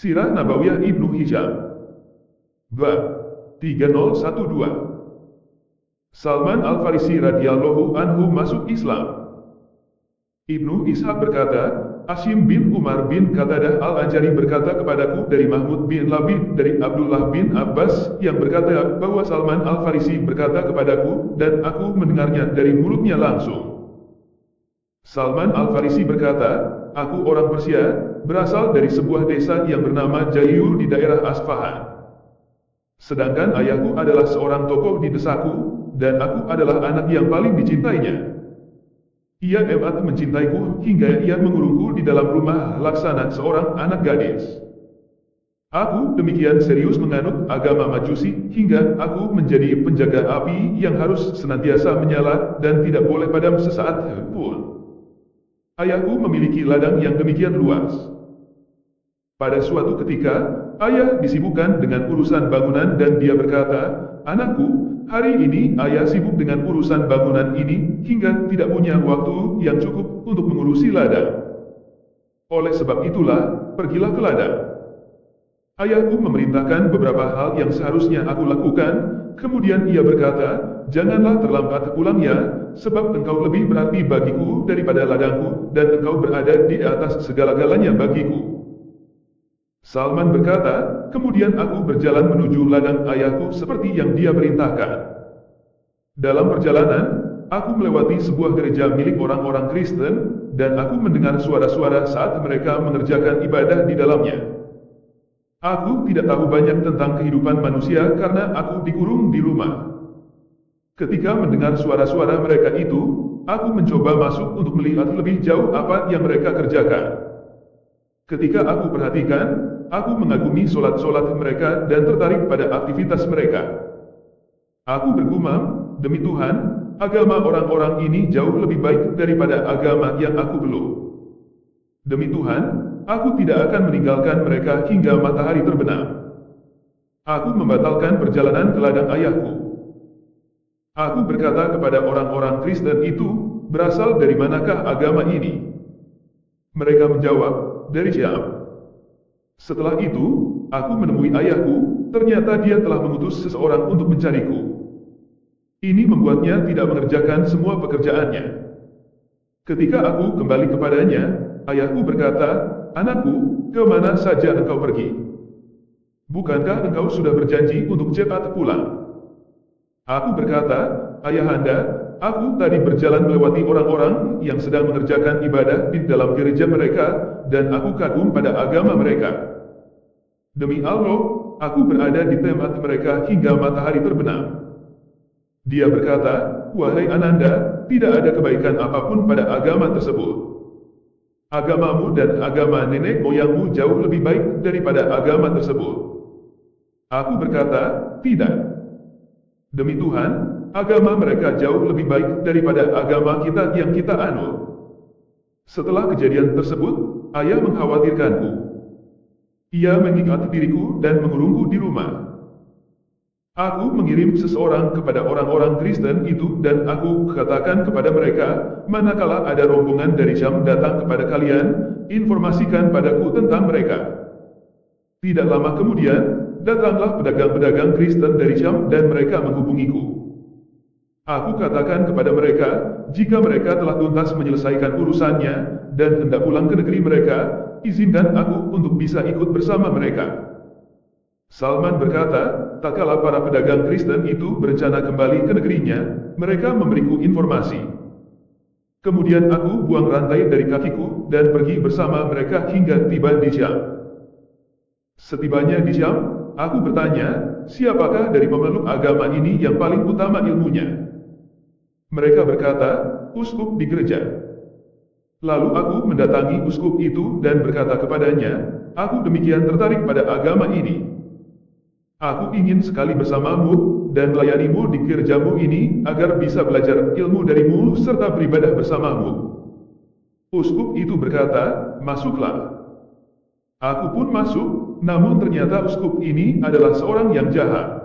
Sirah Nabawiyah Ibnu Hisham. Bab 3012. Salman Al-Farisi radhiyallahu anhu masuk Islam. Ibnu Ishaq berkata, Asim bin Umar bin Qatadah Al-Anjari berkata kepadaku dari Mahmud bin Labid dari Abdullah bin Abbas yang berkata bahwa Salman Al-Farisi berkata kepadaku dan aku mendengarnya dari mulutnya langsung. Salman Al-Farisi berkata, aku orang Persia, berasal dari sebuah desa yang bernama Jayur di daerah Asfahan. Sedangkan ayahku adalah seorang tokoh di desaku, dan aku adalah anak yang paling dicintainya. Ia amat mencintaiku hingga ia mengurungku di dalam rumah laksana seorang anak gadis. Aku demikian serius menganut agama Majusi hingga aku menjadi penjaga api yang harus senantiasa menyala dan tidak boleh padam sesaat pun. Ayahku memiliki ladang yang demikian luas. Pada suatu ketika, ayah disibukkan dengan urusan bangunan dan dia berkata, anakku, hari ini ayah sibuk dengan urusan bangunan ini hingga tidak punya waktu yang cukup untuk mengurusi ladang. Oleh sebab itulah, pergilah ke ladang. Ayahku memerintahkan beberapa hal yang seharusnya aku lakukan, kemudian ia berkata, janganlah terlambat pulangnya, sebab engkau lebih berarti bagiku daripada ladangku, dan engkau berada di atas segala-galanya bagiku. Salman berkata, kemudian aku berjalan menuju ladang ayahku seperti yang dia perintahkan. Dalam perjalanan, aku melewati sebuah gereja milik orang-orang Kristen, dan aku mendengar suara-suara saat mereka mengerjakan ibadah di dalamnya. Aku tidak tahu banyak tentang kehidupan manusia karena aku dikurung di rumah. Ketika mendengar suara-suara mereka itu, aku mencoba masuk untuk melihat lebih jauh apa yang mereka kerjakan. Ketika aku perhatikan, aku mengagumi solat-solat mereka dan tertarik pada aktivitas mereka. Aku bergumam, demi Tuhan, agama orang-orang ini jauh lebih baik daripada agama yang aku peluk. Demi Tuhan, aku tidak akan meninggalkan mereka hingga matahari terbenam. Aku membatalkan perjalanan ke ladang ayahku. Aku berkata kepada orang-orang Kristen itu, berasal dari manakah agama ini? Mereka menjawab, dari Syam. Setelah itu, aku menemui ayahku, ternyata dia telah mengutus seseorang untuk mencariku. Ini membuatnya tidak mengerjakan semua pekerjaannya. Ketika aku kembali kepadanya, ayahku berkata, anakku, ke mana saja engkau pergi? Bukankah engkau sudah berjanji untuk cepat pulang? Aku berkata, ayahanda, aku tadi berjalan melewati orang-orang yang sedang mengerjakan ibadah di dalam gereja mereka, dan aku kagum pada agama mereka. Demi Allah, aku berada di tempat mereka hingga matahari terbenam. Dia berkata, wahai ananda, tidak ada kebaikan apapun pada agama tersebut. Agamamu dan agama nenek moyangmu jauh lebih baik daripada agama tersebut. Aku berkata, tidak. Demi Tuhan, agama mereka jauh lebih baik daripada agama kita yang kita anut. Setelah kejadian tersebut, ayah mengkhawatirkanku. Ia mengikat diriku dan mengurungku di rumah. Aku mengirim seseorang kepada orang-orang Kristen itu dan aku katakan kepada mereka, manakala ada rombongan dari Syam datang kepada kalian, informasikan padaku tentang mereka. Tidak lama kemudian, datanglah pedagang-pedagang Kristen dari Syam dan mereka menghubungiku. Aku katakan kepada mereka, jika mereka telah tuntas menyelesaikan urusannya, dan hendak pulang ke negeri mereka, izinkan aku untuk bisa ikut bersama mereka. Salman berkata, tak kala para pedagang Kristen itu berencana kembali ke negerinya, mereka memberiku informasi. Kemudian aku buang rantai dari kakiku, dan pergi bersama mereka hingga tiba di Syam. Setibanya di Syam, aku bertanya, siapakah dari pemeluk agama ini yang paling utama ilmunya? Mereka berkata, uskup di gereja. Lalu aku mendatangi uskup itu dan berkata kepadanya, aku demikian tertarik pada agama ini. Aku ingin sekali bersamamu dan melayanimu di gerejamu ini agar bisa belajar ilmu darimu serta beribadah bersamamu. Uskup itu berkata, masuklah. Aku pun masuk, namun ternyata uskup ini adalah seorang yang jahat.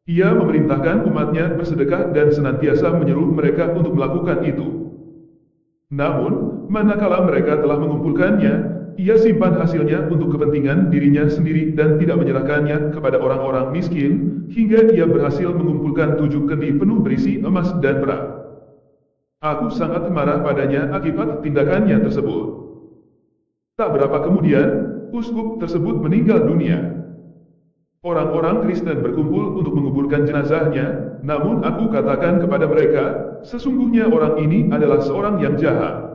Ia memerintahkan umatnya bersedekah dan senantiasa menyuruh mereka untuk melakukan itu. Namun, manakala mereka telah mengumpulkannya, ia simpan hasilnya untuk kepentingan dirinya sendiri dan tidak menyerahkannya kepada orang-orang miskin, hingga ia berhasil mengumpulkan 7 kendi penuh berisi emas dan perak. Aku sangat marah padanya akibat tindakannya tersebut. Tak berapa kemudian, uskup tersebut meninggal dunia. Orang-orang Kristen berkumpul untuk menguburkan jenazahnya, namun aku katakan kepada mereka, sesungguhnya orang ini adalah seorang yang jahat.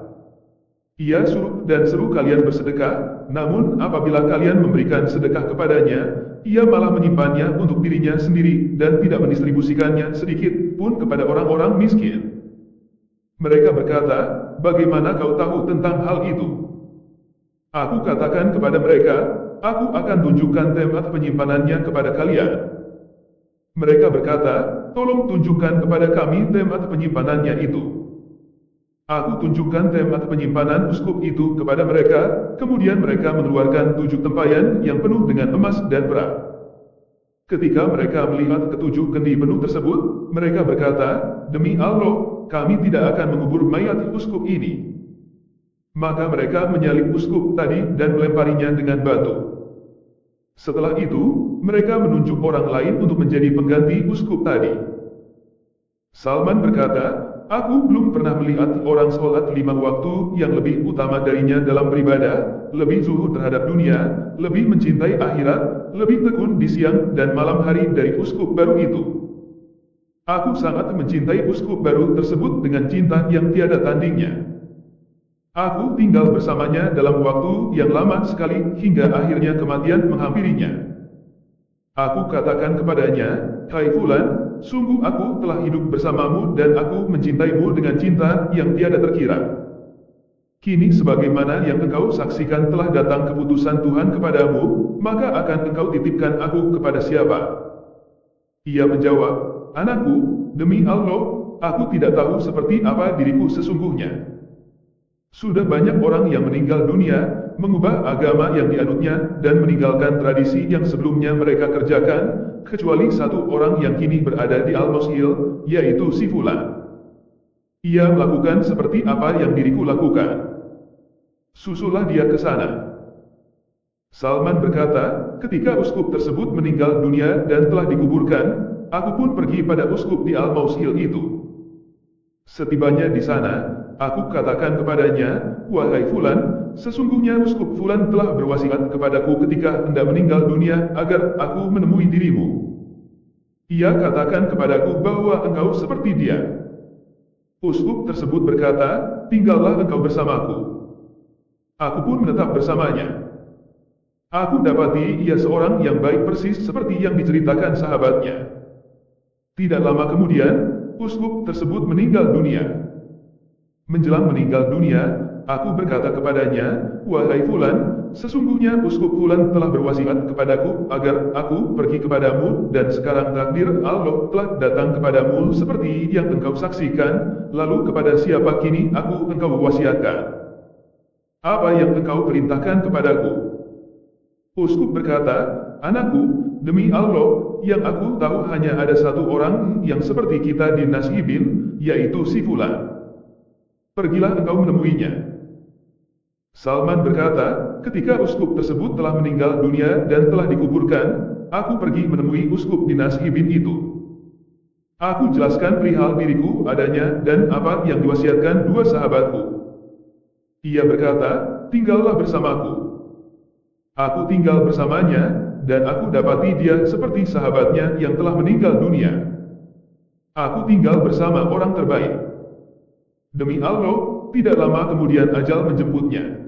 Ia suruh dan seru kalian bersedekah, namun apabila kalian memberikan sedekah kepadanya, ia malah menyimpannya untuk dirinya sendiri dan tidak mendistribusikannya sedikit pun kepada orang-orang miskin. Mereka berkata, bagaimana kau tahu tentang hal itu? Aku katakan kepada mereka, aku akan tunjukkan tempat penyimpanannya kepada kalian. Mereka berkata, tolong tunjukkan kepada kami tempat penyimpanannya itu. Aku tunjukkan tempat penyimpanan uskup itu kepada mereka, kemudian mereka mengeluarkan 7 tempayan yang penuh dengan emas dan perak. Ketika mereka melihat ke-7 kendi penuh tersebut, mereka berkata, demi Allah, kami tidak akan mengubur mayat uskup ini. Maka mereka menyalib uskup tadi dan melemparinya dengan batu. Setelah itu, mereka menunjuk orang lain untuk menjadi pengganti uskup tadi. Salman berkata, aku belum pernah melihat orang sholat 5 waktu yang lebih utama darinya dalam beribadah, lebih zuhud terhadap dunia, lebih mencintai akhirat, lebih tekun di siang dan malam hari dari uskup baru itu. Aku sangat mencintai uskup baru tersebut dengan cinta yang tiada tandingnya. Aku tinggal bersamanya dalam waktu yang lama sekali hingga akhirnya kematian menghampirinya. Aku katakan kepadanya, hai Fulan, sungguh aku telah hidup bersamamu dan aku mencintaimu dengan cinta yang tiada terkira. Kini sebagaimana yang engkau saksikan telah datang keputusan Tuhan kepadamu, maka akan engkau titipkan aku kepada siapa? Ia menjawab, anakku, demi Allah, aku tidak tahu seperti apa diriku sesungguhnya. Sudah banyak orang yang meninggal dunia, mengubah agama yang dianutnya, dan meninggalkan tradisi yang sebelumnya mereka kerjakan, kecuali 1 orang yang kini berada di Al-Mosul, yaitu si Fulan. Ia melakukan seperti apa yang diriku lakukan. Susullah dia ke sana. Salman berkata, ketika uskup tersebut meninggal dunia dan telah dikuburkan, aku pun pergi pada uskup di Al-Mosul itu. Setibanya di sana, aku katakan kepadanya, wahai Fulan, sesungguhnya uskup Fulan telah berwasiat kepadaku ketika hendak meninggal dunia agar aku menemui dirimu. Ia katakan kepadaku bahwa engkau seperti dia. Uskup tersebut berkata, tinggallah engkau bersamaku. Aku pun menetap bersamanya. Aku dapati ia seorang yang baik persis seperti yang diceritakan sahabatnya. Tidak lama kemudian, uskup tersebut meninggal dunia. Menjelang meninggal dunia, aku berkata kepadanya, wahai Fulan, sesungguhnya uskup Fulan telah berwasiat kepadaku agar aku pergi kepadamu dan sekarang takdir Allah telah datang kepadamu seperti yang engkau saksikan, lalu kepada siapa kini aku engkau wasiatkan? Apa yang engkau perintahkan kepadaku? Uskup berkata, anakku, demi Allah, yang aku tahu hanya ada 1 orang yang seperti kita dinasibin, yaitu si Fulan. Pergilah engkau menemuinya. Salman berkata, ketika uskup tersebut telah meninggal dunia dan telah dikuburkan, aku pergi menemui uskup dinasibin itu. Aku jelaskan perihal diriku adanya dan apa yang diwasiatkan 2 sahabatku. Ia berkata, tinggallah bersamaku. Aku tinggal bersamanya, dan aku dapati dia seperti sahabatnya yang telah meninggal dunia. Aku tinggal bersama orang terbaik. Demi Allah, tidak lama kemudian ajal menjemputnya.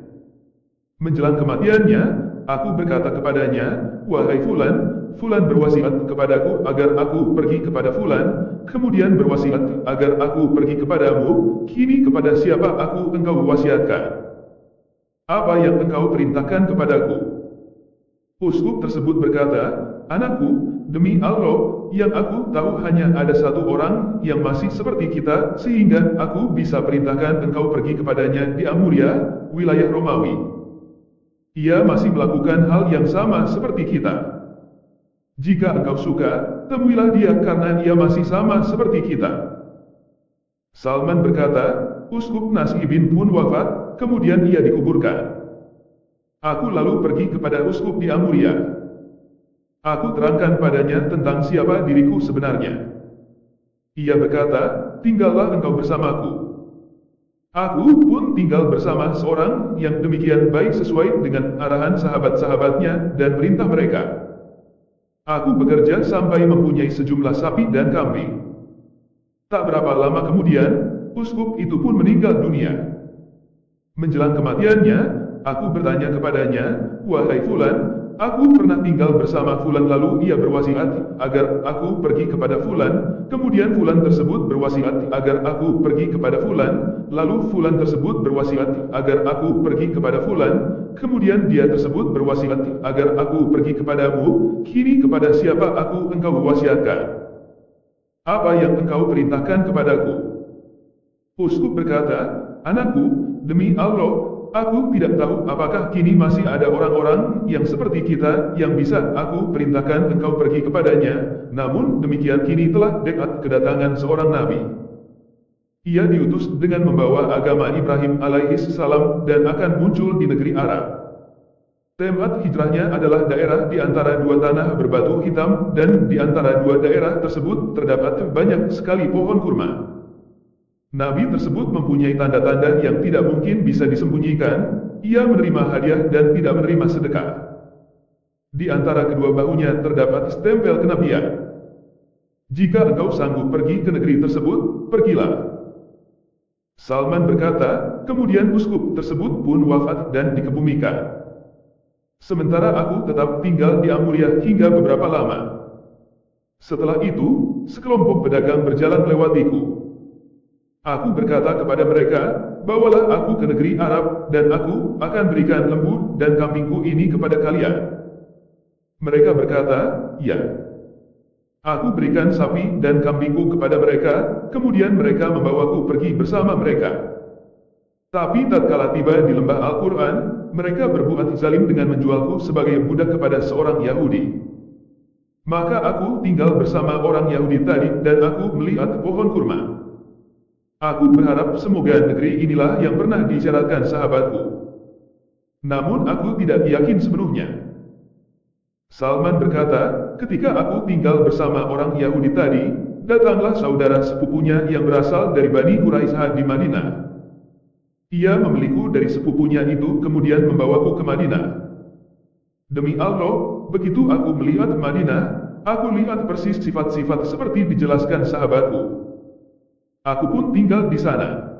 Menjelang kematiannya, aku berkata kepadanya, wahai Fulan, Fulan berwasiat kepadaku agar aku pergi kepada Fulan, kemudian berwasiat agar aku pergi kepadamu, kini kepada siapa aku engkau wasiatkan? Apa yang engkau perintahkan kepadaku? Uskup tersebut berkata, anakku, demi Allah, yang aku tahu hanya ada 1 orang yang masih seperti kita, sehingga aku bisa perintahkan engkau pergi kepadanya di Amuria, wilayah Romawi. Ia masih melakukan hal yang sama seperti kita. Jika engkau suka, temuilah dia karena ia masih sama seperti kita. Salman berkata, uskup Nasibin pun wafat, kemudian ia dikuburkan. Aku lalu pergi kepada uskup di Amuria. Aku terangkan padanya tentang siapa diriku sebenarnya. Ia berkata, tinggallah engkau bersamaku. Aku pun tinggal bersama seorang yang demikian baik sesuai dengan arahan sahabat-sahabatnya dan perintah mereka. Aku bekerja sampai mempunyai sejumlah sapi dan kambing. Tak berapa lama kemudian, uskup itu pun meninggal dunia. Menjelang kematiannya, aku bertanya kepadanya, "Wahai Fulan, aku pernah tinggal bersama Fulan lalu ia berwasiat agar aku pergi kepada Fulan, kemudian Fulan tersebut berwasiat agar aku pergi kepada Fulan, lalu Fulan tersebut berwasiat agar aku pergi kepada Fulan, kemudian dia tersebut berwasiat agar aku pergi kepadamu, kini kepada siapa engkau wasiatkan? Apa yang engkau perintahkan kepadaku?" Uskup berkata, "Anakku, demi Allah, aku tidak tahu apakah kini masih ada orang-orang yang seperti kita yang bisa aku perintahkan engkau pergi kepadanya, namun demikian kini telah dekat kedatangan seorang nabi. Ia diutus dengan membawa agama Ibrahim alaihissalam dan akan muncul di negeri Arab. Tempat hijrahnya adalah daerah di antara dua tanah berbatu hitam dan di antara dua daerah tersebut terdapat banyak sekali pohon kurma. Nabi tersebut mempunyai tanda-tanda yang tidak mungkin bisa disembunyikan, ia menerima hadiah dan tidak menerima sedekah. Di antara kedua bahunya terdapat stempel kenabian. Jika engkau sanggup pergi ke negeri tersebut, pergilah." Salman berkata, kemudian uskup tersebut pun wafat dan dikebumikan. Sementara aku tetap tinggal di Amuria hingga beberapa lama. Setelah itu, sekelompok pedagang berjalan melewatiku. Aku berkata kepada mereka, "Bawalah aku ke negeri Arab, dan aku akan berikan lembu dan kambingku ini kepada kalian." Mereka berkata, "Ya." Aku berikan sapi dan kambingku kepada mereka, kemudian mereka membawaku pergi bersama mereka. Tapi tatkala tiba di lembah Al-Quran, mereka berbuat zalim dengan menjualku sebagai budak kepada seorang Yahudi. Maka aku tinggal bersama orang Yahudi tadi dan aku melihat pohon kurma. Aku berharap semoga negeri inilah yang pernah disyaratkan sahabatku. Namun aku tidak yakin sepenuhnya. Salman berkata, ketika aku tinggal bersama orang Yahudi tadi, datanglah saudara sepupunya yang berasal dari Bani Quraisyah di Madinah. Ia membeliku dari sepupunya itu kemudian membawaku ke Madinah. Demi Allah, begitu aku melihat Madinah, aku lihat persis sifat-sifat seperti dijelaskan sahabatku. Aku pun tinggal di sana.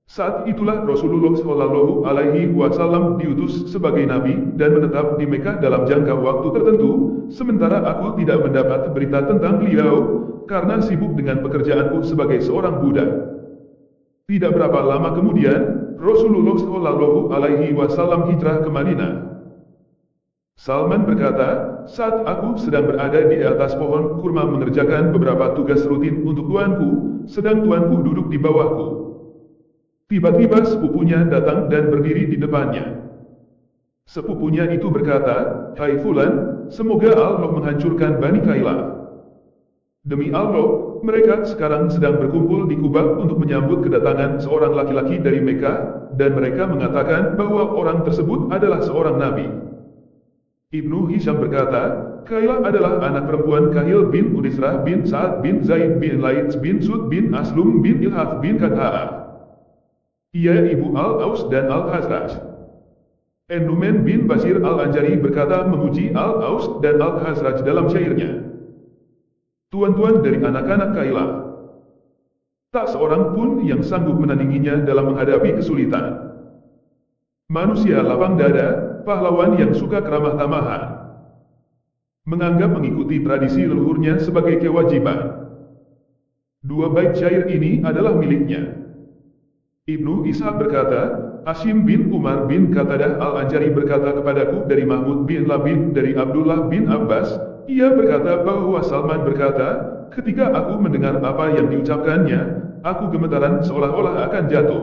Saat itulah Rasulullah Shallallahu Alaihi Wasallam diutus sebagai nabi dan menetap di Mekah dalam jangka waktu tertentu, sementara aku tidak mendapat berita tentang beliau karena sibuk dengan pekerjaanku sebagai seorang budak. Tidak berapa lama kemudian, Rasulullah Shallallahu Alaihi Wasallam hijrah ke Madinah. Salman berkata, saat aku sedang berada di atas pohon kurma mengerjakan beberapa tugas rutin untuk tuanku, sedang tuanku duduk di bawahku. Tiba-tiba sepupunya datang dan berdiri di depannya. Sepupunya itu berkata, "Hai Fulan, semoga Allah menghancurkan Bani Kailah. Demi Allah, mereka sekarang sedang berkumpul di Kuba untuk menyambut kedatangan seorang laki-laki dari Mekah, dan mereka mengatakan bahwa orang tersebut adalah seorang nabi." Ibnu Hisham berkata, Kailah adalah anak perempuan Kahil bin Unisrah bin Sa'ad bin Zaid bin Laits bin Sud bin Aslum bin Ilhaf bin Kadha'a. Ia ibu Al-Aus dan Al-Khazraj. Nu'man bin Bashir Al-Anjari berkata memuji Al-Aus dan Al-Khazraj dalam syairnya. Tuan-tuan dari anak-anak Kailah. Tak seorang pun yang sanggup menandinginya dalam menghadapi kesulitan. Manusia lapang dada, pahlawan yang suka keramah tamahan. Menganggap mengikuti tradisi leluhurnya sebagai kewajiban. Dua bait syair ini adalah miliknya. Ibnu Ishaq berkata, Hashim bin Umar bin Qatadah Al-Anjari berkata kepadaku dari Mahmud bin Labid dari Abdullah bin Abbas, ia berkata bahwa Salman berkata, ketika aku mendengar apa yang diucapkannya, aku gemetaran seolah-olah akan jatuh.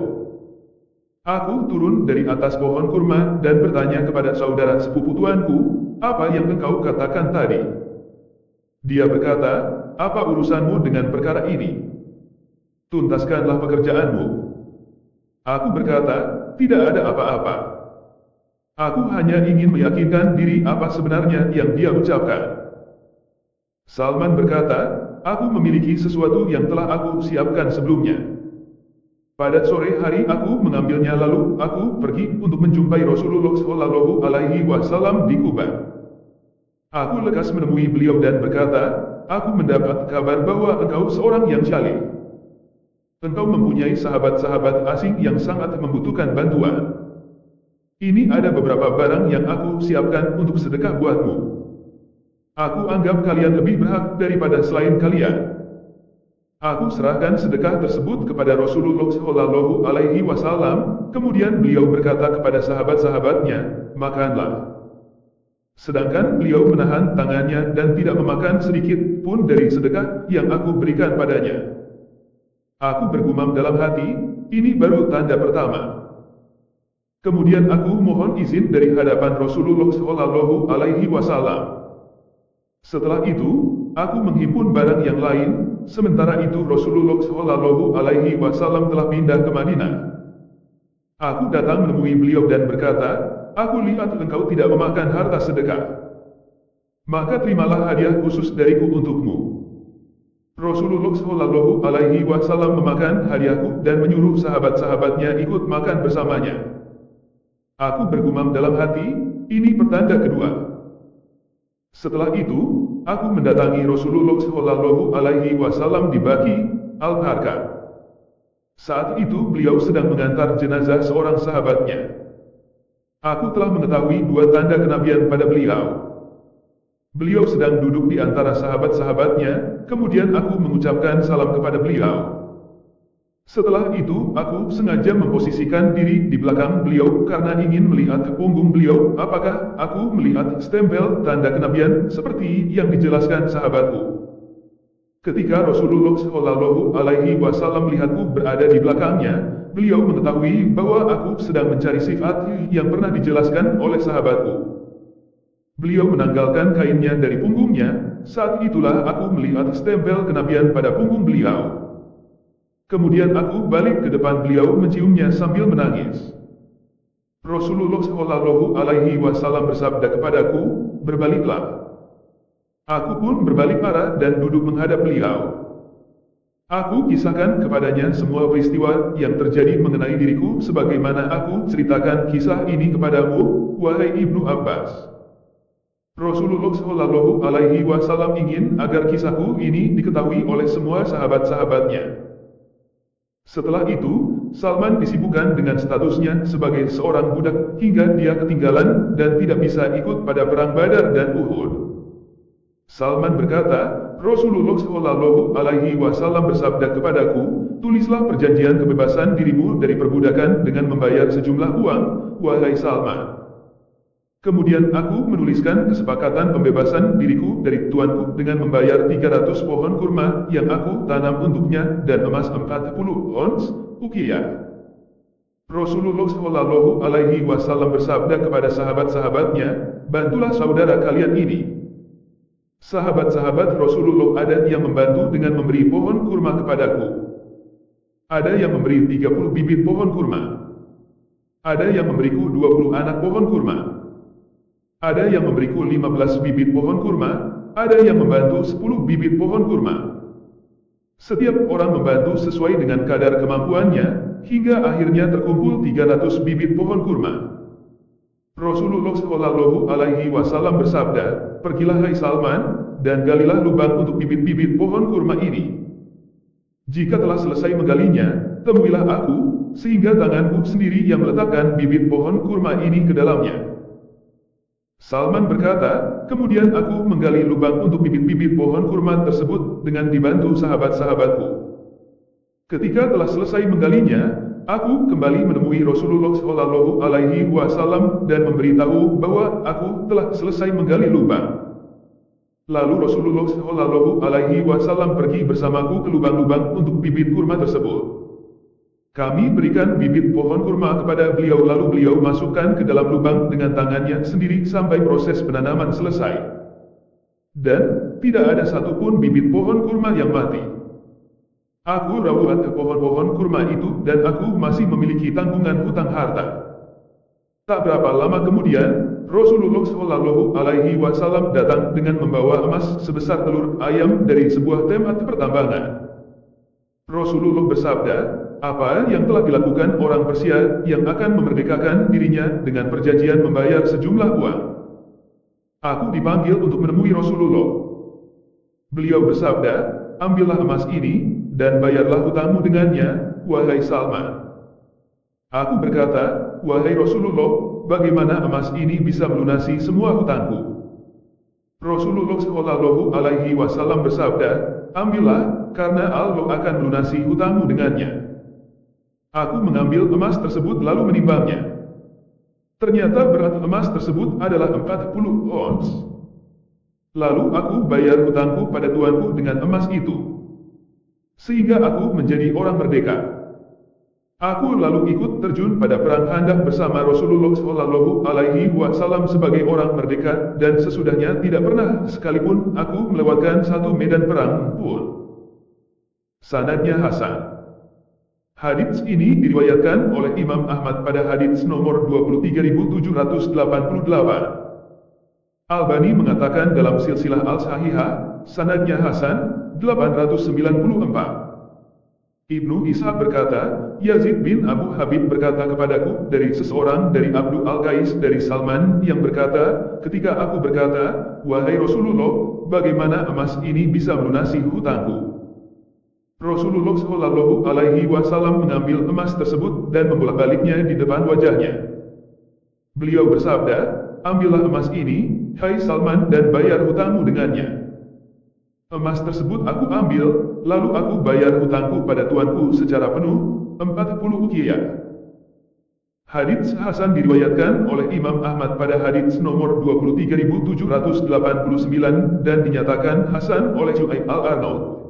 Aku turun dari atas pohon kurma dan bertanya kepada saudara sepupu tuanku, apa yang engkau katakan tadi? Dia berkata, apa urusanmu dengan perkara ini? Tuntaskanlah pekerjaanmu. Aku berkata, tidak ada apa-apa. Aku hanya ingin meyakinkan diri apa sebenarnya yang dia ucapkan. Salman berkata, aku memiliki sesuatu yang telah aku siapkan sebelumnya. Pada sore hari aku mengambilnya lalu aku pergi untuk menjumpai Rasulullah Shallallahu Alaihi Wasallam di Kuba. Aku lekas menemui beliau dan berkata, aku mendapat kabar bahwa engkau seorang yang syalih. Engkau mempunyai sahabat-sahabat asing yang sangat membutuhkan bantuan. Ini ada beberapa barang yang aku siapkan untuk sedekah buatmu. Aku anggap kalian lebih berhak daripada selain kalian. Aku serahkan sedekah tersebut kepada Rasulullah Shallallahu Alaihi Wasallam. Kemudian beliau berkata kepada sahabat-sahabatnya, makanlah. Sedangkan beliau menahan tangannya dan tidak memakan sedikit pun dari sedekah yang aku berikan padanya. Aku bergumam dalam hati, ini baru tanda pertama. Kemudian aku mohon izin dari hadapan Rasulullah Shallallahu Alaihi Wasallam. Setelah itu, aku menghimpun barang yang lain. Sementara itu Rasulullah Shallallahu Alaihi Wasallam telah pindah ke Madinah. Aku datang menemui beliau dan berkata, aku lihat engkau tidak memakan harta sedekah. Maka terimalah hadiah khusus dariku untukmu. Rasulullah Shallallahu Alaihi Wasallam memakan hadiahku dan menyuruh sahabat-sahabatnya ikut makan bersamanya. Aku bergumam dalam hati, ini pertanda kedua. Setelah itu, aku mendatangi Rasulullah Shallallahu Alaihi Wasallam di Baqi al-Gharqad. Saat itu beliau sedang mengantar jenazah seorang sahabatnya. Aku telah mengetahui dua tanda kenabian pada beliau. Beliau sedang duduk di antara sahabat-sahabatnya, kemudian aku mengucapkan salam kepada beliau. Setelah itu, aku sengaja memposisikan diri di belakang beliau karena ingin melihat punggung beliau apakah aku melihat stempel tanda kenabian seperti yang dijelaskan sahabatku. Ketika Rasulullah Shallallahu Alaihi Wasallam melihatku berada di belakangnya, beliau mengetahui bahwa aku sedang mencari sifat yang pernah dijelaskan oleh sahabatku. Beliau menanggalkan kainnya dari punggungnya, saat itulah aku melihat stempel kenabian pada punggung beliau. Kemudian aku balik ke depan beliau menciumnya sambil menangis. Rasulullah Shallallahu Alaihi Wasallam bersabda kepadaku, berbaliklah. Aku pun berbalik arah dan duduk menghadap beliau. Aku kisahkan kepadanya semua peristiwa yang terjadi mengenai diriku sebagaimana aku ceritakan kisah ini kepadamu, wahai Ibnu Abbas. Rasulullah Shallallahu Alaihi Wasallam ingin agar kisahku ini diketahui oleh semua sahabat-sahabatnya. Setelah itu, Salman disibukkan dengan statusnya sebagai seorang budak hingga dia ketinggalan dan tidak bisa ikut pada perang Badar dan Uhud. Salman berkata, Rasulullah Shallallahu Alaihi Wasallam bersabda kepadaku, tulislah perjanjian kebebasan dirimu dari perbudakan dengan membayar sejumlah uang, wahai Salman. Kemudian aku menuliskan kesepakatan pembebasan diriku dari tuanku dengan membayar 300 pohon kurma yang aku tanam untuknya dan emas 40 ons, uqiyah. Rasulullah Shallallahu Alaihi Wasallam bersabda kepada sahabat-sahabatnya, bantulah saudara kalian ini. Sahabat-sahabat Rasulullah ada yang membantu dengan memberi pohon kurma kepadaku. Ada yang memberi 30 bibit pohon kurma. Ada yang memberiku 20 anak pohon kurma. Ada yang memberiku 15 bibit pohon kurma, ada yang membantu 10 bibit pohon kurma. Setiap orang membantu sesuai dengan kadar kemampuannya, hingga akhirnya terkumpul 300 bibit pohon kurma. Rasulullah Shallallahu Alaihi Wasallam bersabda, pergilah hai Salman, dan galilah lubang untuk bibit-bibit pohon kurma ini. Jika telah selesai menggalinya, temuilah aku, sehingga tanganku sendiri yang meletakkan bibit pohon kurma ini ke dalamnya. Salman berkata, kemudian aku menggali lubang untuk bibit-bibit pohon kurma tersebut dengan dibantu sahabat-sahabatku. Ketika telah selesai menggalinya, aku kembali menemui Rasulullah Shallallahu Alaihi Wasallam dan memberitahu bahwa aku telah selesai menggali lubang. Lalu Rasulullah Shallallahu Alaihi Wasallam pergi bersamaku ke lubang-lubang untuk bibit kurma tersebut. Kami berikan bibit pohon kurma kepada beliau lalu beliau masukkan ke dalam lubang dengan tangannya sendiri sampai proses penanaman selesai. Dan tidak ada satupun bibit pohon kurma yang mati. Aku rawat ke pohon-pohon kurma itu dan aku masih memiliki tanggungan hutang harta. Tak berapa lama kemudian, Rasulullah Shallallahu Alaihi Wasallam datang dengan membawa emas sebesar telur ayam dari sebuah tempat pertambangan. Rasulullah bersabda, apa yang telah dilakukan orang Persia yang akan memerdekakan dirinya dengan perjanjian membayar sejumlah uang? Aku dipanggil untuk menemui Rasulullah. Beliau bersabda, ambillah emas ini, dan bayarlah hutangmu dengannya, wahai Salman. Aku berkata, wahai Rasulullah, bagaimana emas ini bisa melunasi semua hutangku? Rasulullah Shallallahu Alaihi Wasallam bersabda, ambillah, karena Allah akan melunasi hutangmu dengannya. Aku mengambil emas tersebut lalu menimbangnya. Ternyata berat emas tersebut adalah 40 ons. Lalu aku bayar hutangku pada tuanku dengan emas itu. Sehingga aku menjadi orang merdeka. Aku lalu ikut terjun pada perang Khandaq bersama Rasulullah Shallallahu Alaihi Wasallam sebagai orang merdeka, dan sesudahnya tidak pernah sekalipun aku melewatkan satu medan perang pun. Sanadnya Hasan. Hadits ini diriwayatkan oleh Imam Ahmad pada hadits nomor 23.788. Albani mengatakan dalam silsilah Al-Sahihah, sanadnya Hasan, 894. Ibnu Ishaq berkata, Yazid bin Abu Habib berkata kepadaku dari seseorang dari Abdu Al-Qais dari Salman yang berkata, ketika aku berkata, wahai Rasulullah, bagaimana emas ini bisa melunasi hutangku? Rasulullah Shallallahu Alaihi Wasallam mengambil emas tersebut dan membolak-baliknya di depan wajahnya. Beliau bersabda, ambillah emas ini, hai Salman, dan bayar hutangmu dengannya. Emas tersebut aku ambil, lalu aku bayar hutangku pada tuanku secara penuh, 40 uqiyah. Hadits Hasan diriwayatkan oleh Imam Ahmad pada hadits nomor 23.789 dan dinyatakan Hasan oleh Syu'aib al-Arnaud.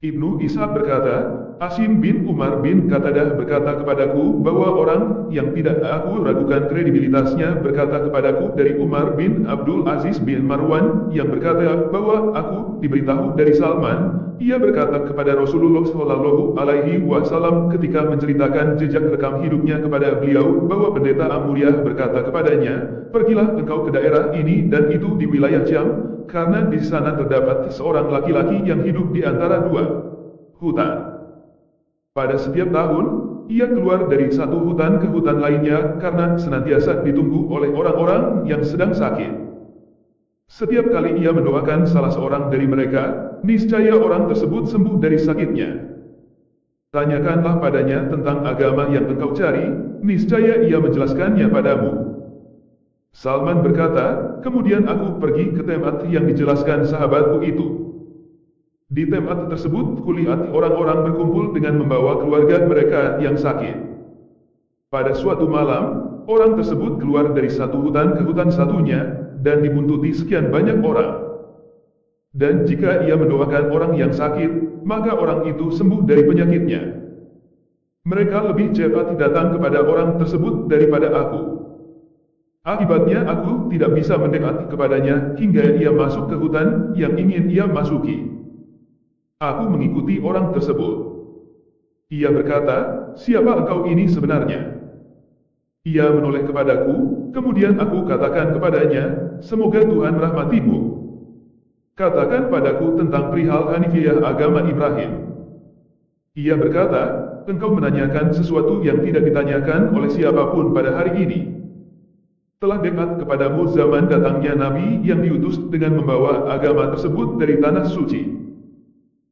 Ibnu Ishaq berkata, Asim bin Umar bin Qatadah berkata kepadaku bahwa orang yang tidak aku ragukan kredibilitasnya berkata kepadaku dari Umar bin Abdul Aziz bin Marwan yang berkata bahwa aku diberitahu dari Salman. Ia berkata kepada Rasulullah Shallallahu Alaihi Wasallam ketika menceritakan jejak rekam hidupnya kepada beliau bahwa pendeta Amuriah berkata kepadanya, pergilah engkau ke daerah ini dan itu di wilayah Syam, karena di sana terdapat seorang laki-laki yang hidup di antara dua hutan. Pada setiap tahun, ia keluar dari satu hutan ke hutan lainnya karena senantiasa ditunggu oleh orang-orang yang sedang sakit. Setiap kali ia mendoakan salah seorang dari mereka, niscaya orang tersebut sembuh dari sakitnya. Tanyakanlah padanya tentang agama yang engkau cari, niscaya ia menjelaskannya padamu. Salman berkata, kemudian aku pergi ke tempat yang dijelaskan sahabatku itu. Di tempat tersebut kulihat orang-orang berkumpul dengan membawa keluarga mereka yang sakit. Pada suatu malam, orang tersebut keluar dari satu hutan ke hutan satunya, dan dibuntuti sekian banyak orang. Dan jika ia mendoakan orang yang sakit, maka orang itu sembuh dari penyakitnya. Mereka lebih cepat datang kepada orang tersebut daripada aku. Akibatnya aku tidak bisa mendekat kepadanya hingga ia masuk ke hutan yang ingin ia masuki. Aku mengikuti orang tersebut. Ia berkata, siapa engkau ini sebenarnya? Ia menoleh kepadaku, kemudian aku katakan kepadanya, semoga Tuhan rahmatimu. Katakan padaku tentang perihal Hanifiyah agama Ibrahim. Ia berkata, engkau menanyakan sesuatu yang tidak ditanyakan oleh siapapun pada hari ini. Telah dekat kepadamu zaman datangnya Nabi yang diutus dengan membawa agama tersebut dari tanah suci.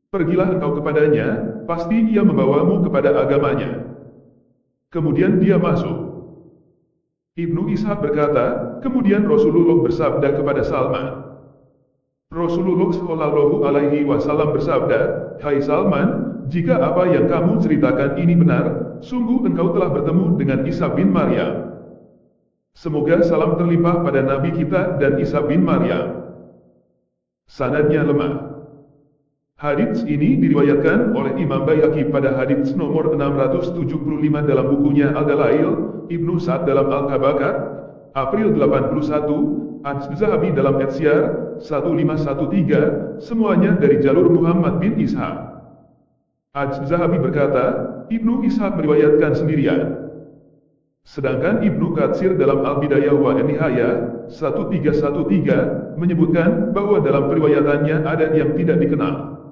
Pergilah engkau kepadanya, pasti ia membawamu kepada agamanya. Kemudian dia masuk. Ibnu Ishaq berkata, kemudian Rasulullah bersabda kepada Salman. Rasulullah Shallallahu Alaihi Wasallam bersabda, hai Salman, jika apa yang kamu ceritakan ini benar, sungguh engkau telah bertemu dengan Isa bin Maryam. Semoga salam terlimpah pada Nabi kita dan Isa bin Maryam. Sanadnya lemah. Hadits ini diriwayatkan oleh Imam Baihaqi pada hadits nomor 675 dalam bukunya Al-Dalail, Ibnu Sa'ad dalam Al-Tabaqat, April 81, Az-Zahabi dalam Etsyar, 1513, semuanya dari jalur Muhammad bin Ishaq. Az-Zahabi berkata, Ibnu Ishaq meriwayatkan sendirian. Sedangkan Ibnu Katsir dalam Al-Bidayah wa An-Nihayah 1313 menyebutkan bahwa dalam periwayatannya ada yang tidak dikenal.